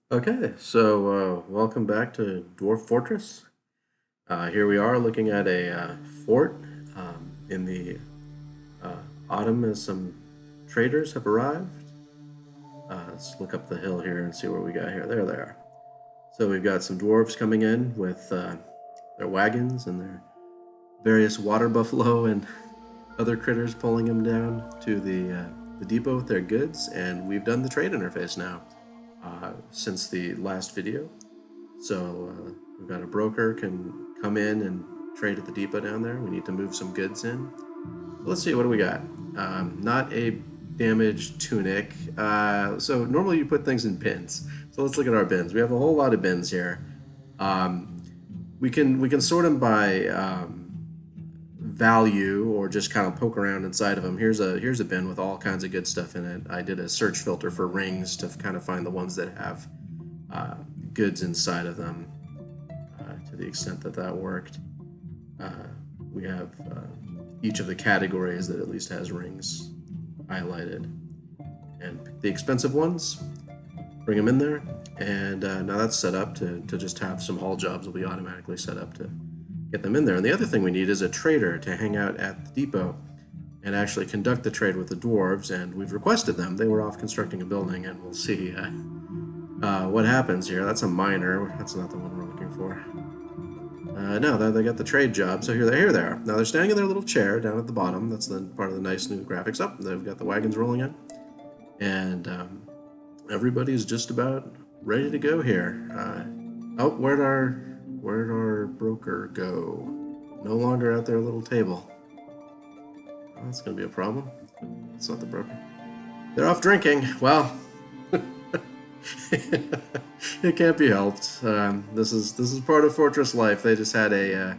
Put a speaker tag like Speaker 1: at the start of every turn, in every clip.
Speaker 1: Okay, so welcome back to Dwarf Fortress. Here we are looking at a fort in the autumn as some traders have arrived. Let's look up the hill here and see what we got here. There they are. So we've got some dwarves coming in with their wagons and their various water buffalo and other critters pulling them down to the depot with their goods, and we've done the trade interface now since the last video. So we've got a broker can come in and trade at the depot down there. We need to move some goods in. So let's see, what do we got? Not a damaged tunic. So normally you put things in bins. So let's look at our bins. We have a whole lot of bins here. We can sort them by value or just kind of poke around inside of them. Here's a bin with all kinds of good stuff in it. I did a search filter for rings to kind of find the ones that have goods inside of them to the extent that that worked. We have each of the categories that at least has rings highlighted. And pick the expensive ones, bring them in there, and now that's set up to just have some haul jobs will be automatically set up to get them in there. And the other thing we need is a trader to hang out at the depot and actually conduct the trade with the dwarves, and we've requested them. They were off constructing a building, and we'll see what happens here. That's a miner. That's not the one we're looking for. No, they got the trade job, so here they are. Now they're standing in their little chair down at the bottom. That's the part of the nice new graphics. Up, they've got the wagons rolling in, and everybody's just about ready to go here. Oh, where'd our broker go? No longer at their little table. Oh, that's gonna be a problem. It's not the broker. They're off drinking. Well, it can't be helped. This is part of Fortress life. They just had a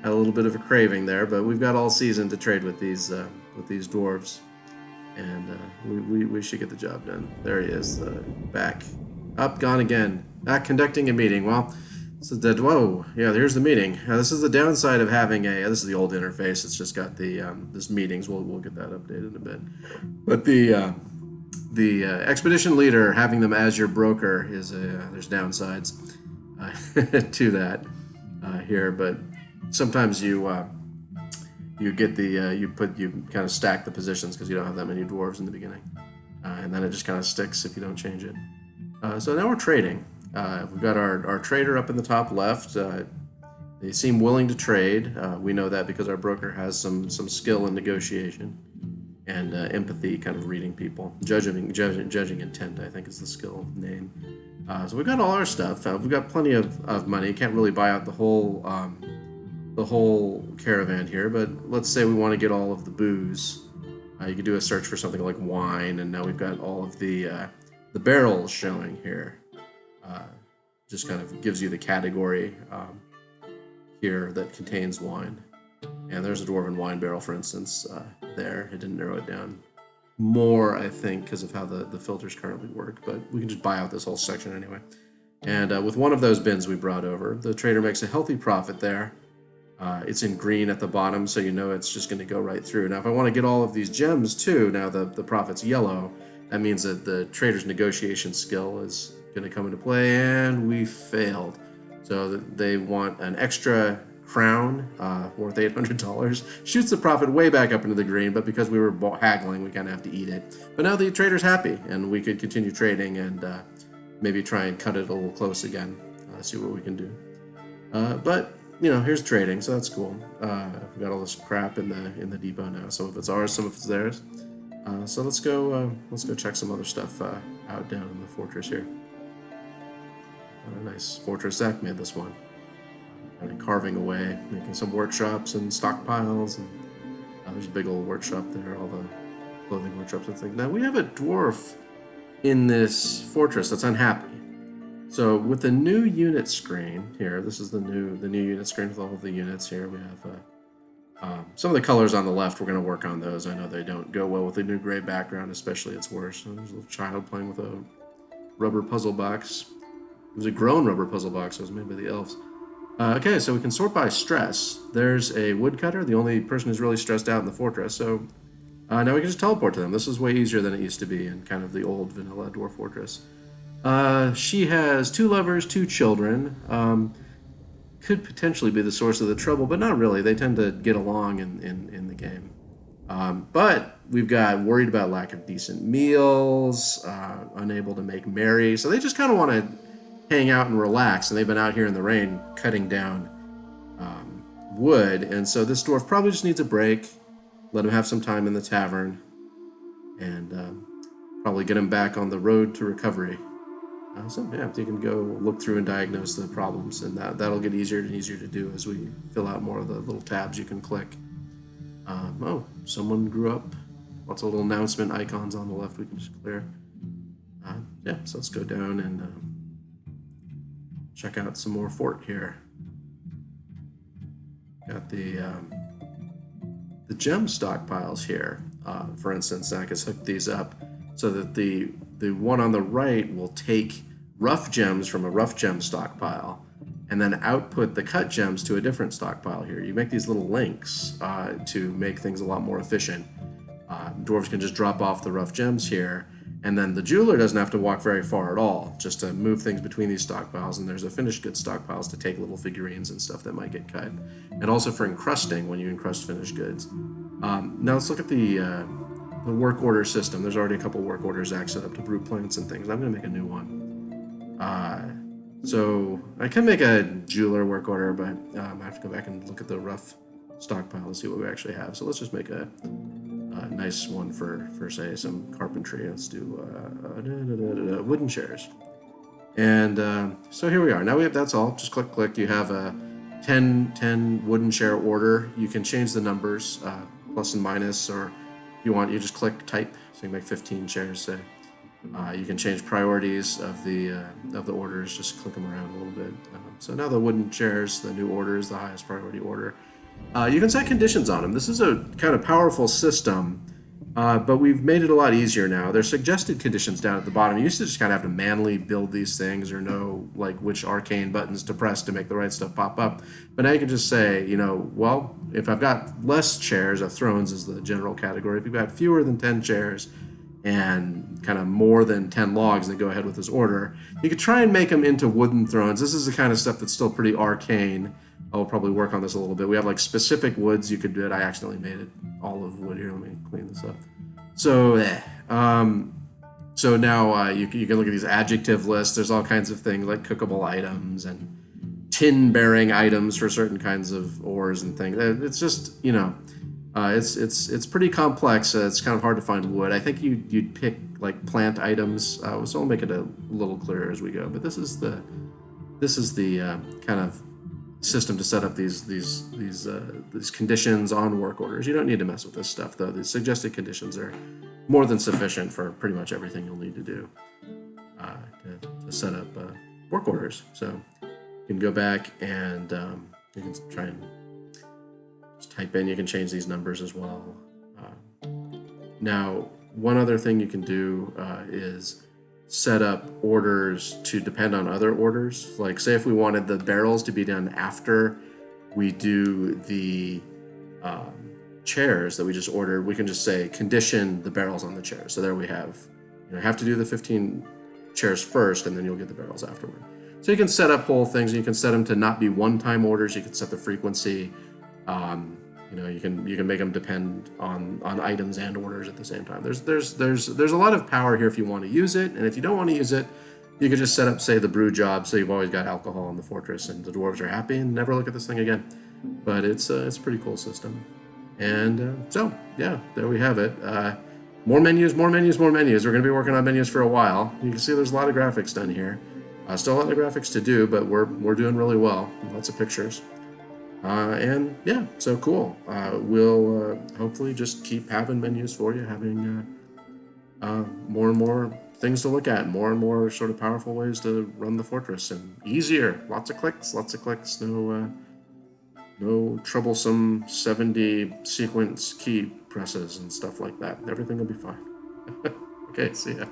Speaker 1: little bit of a craving there, but we've got all season to trade with these dwarves, and we should get the job done. There he is, back, up, gone again. Back conducting a meeting. Well, so that whoa, yeah. Here's the meeting. This is the downside of having a. This is the old interface. It's just got the this meetings. We'll get that updated in a bit, but the expedition leader having them as your broker is there's downsides to that here, but sometimes you get the you kind of stack the positions because you don't have that many dwarves in the beginning, and then it just kind of sticks if you don't change it. So now we're trading. We've got our trader up in the top left. They seem willing to trade. We know that because our broker has some skill in negotiation and empathy, kind of reading people. Judging intent, I think, is the skill name. So we've got all our stuff. We've got plenty of money. Can't really buy out the whole caravan here, but let's say we want to get all of the booze. You could do a search for something like wine, and now we've got all of the barrels showing here. Just kind of gives you the category here that contains wine. And there's a dwarven wine barrel, for instance, there. It didn't narrow it down more, I think, because of how the filters currently work, but we can just buy out this whole section anyway. And with one of those bins we brought over, the trader makes a healthy profit there. It's in green at the bottom, so you know it's just going to go right through. Now, if I want to get all of these gems, too, now the profit's yellow, that means that the trader's negotiation skill is going to come into play, and we failed. So they want an extra crown worth $800. Shoots the profit way back up into the green, but because we were haggling, we kind of have to eat it. But now the trader's happy, and we could continue trading and maybe try and cut it a little close again. See what we can do. But you know, here's trading, so that's cool. We got all this crap in the depot now. Some of it's ours, some of it's theirs. So let's go check some other stuff out down in the fortress here. What a nice fortress. Zach made this one. Kind of carving away, making some workshops and stockpiles, and there's a big old workshop there, all the clothing workshops and things. Now we have a dwarf in this fortress that's unhappy. So with the new unit screen here, this is the new unit screen with all of the units here. We have some of the colors on the left. We're going to work on those. I know they don't go well with the new gray background, especially it's worse. So there's a little child playing with a rubber puzzle box. It was a grown rubber puzzle box. It was made by the elves. Okay, so we can sort by stress. There's a woodcutter, the only person who's really stressed out in the fortress. So now we can just teleport to them. This is way easier than it used to be in kind of the old vanilla dwarf fortress. She has 2 lovers, 2 children. Could potentially be the source of the trouble, but not really. They tend to get along in the game. But we've got worried about lack of decent meals, unable to make merry. So they just kind of want to hang out and relax. And they've been out here in the rain cutting down wood. And so this dwarf probably just needs a break. Let him have some time in the tavern, and probably get him back on the road to recovery. So yeah, you can go look through and diagnose the problems, and that'll get easier and easier to do as we fill out more of the little tabs you can click. Oh, someone grew up. Lots of little announcement icons on the left we can just clear. Yeah, so let's go down and check out some more fort here. Got the gem stockpiles here. For instance, Zach has hooked these up so that the one on the right will take rough gems from a rough gem stockpile and then output the cut gems to a different stockpile here. You make these little links to make things a lot more efficient. Dwarves can just drop off the rough gems here, and then the jeweler doesn't have to walk very far at all, just to move things between these stockpiles, and there's a finished goods stockpiles to take little figurines and stuff that might get cut. And also for encrusting when you encrust finished goods. Now let's look at the work order system. There's already a couple work orders Zach set up to brew plants and things. I'm going to make a new one. So I can make a jeweler work order, but I have to go back and look at the rough stockpile to see what we actually have. So let's just make a nice one for say some carpentry. Let's do wooden chairs. And so here we are. Now we have, that's all. Just click. You have a 10 wooden chair order. You can change the numbers, plus and minus, or if you want, you just click type. So you make 15 chairs, say. You can change priorities of the orders. Just click them around a little bit. So now the wooden chairs, the new order is the highest priority order. You can set conditions on them. This is a kind of powerful system, but we've made it a lot easier now. There's suggested conditions down at the bottom. You used to just kind of have to manually build these things or know like which arcane buttons to press to make the right stuff pop up. But now you can just say, well, if I've got less chairs, thrones is the general category. If you've got fewer than 10 chairs and kind of more than 10 logs, then go ahead with this order. You could try and make them into wooden thrones. This is the kind of stuff that's still pretty arcane. I'll probably work on this a little bit. We have like specific woods you could do it. I accidentally made it all of wood here. Let me clean this up. So now you can look at these adjective lists. There's all kinds of things like cookable items and tin-bearing items for certain kinds of ores and things. It's just, it's pretty complex. It's kind of hard to find wood. I think you'd pick like plant items. So I'll make it a little clearer as we go. But this is the kind of system to set up these conditions on work orders. You don't need to mess with this stuff though. The suggested conditions are more than sufficient for pretty much everything you'll need to do to set up work orders. So you can go back and you can try and just type in. You can change these numbers as well. Now, one other thing you can do is set up orders to depend on other orders. Like say if we wanted the barrels to be done after we do the chairs that we just ordered, we can just say condition the barrels on the chairs. So there we have, have to do the 15 chairs first and then you'll get the barrels afterward. So you can set up whole things. You can set them to not be one-time orders. You can set the frequency. You can make them depend on items and orders at the same time. There's a lot of power here if you want to use it, and if you don't want to use it, you could just set up, say, the brew job, so you've always got alcohol in the fortress, and the dwarves are happy and never look at this thing again. But it's a pretty cool system. And so yeah, there we have it. More menus. We're going to be working on menus for a while. You can see there's a lot of graphics done here. Still a lot of graphics to do, but we're doing really well. Lots of pictures. And yeah, so cool. We'll hopefully just keep having menus for you, having more and more things to look at, more and more sort of powerful ways to run the fortress, and easier. Lots of clicks. No troublesome 70 sequence key presses and stuff like that. Everything will be fine. Okay, see ya.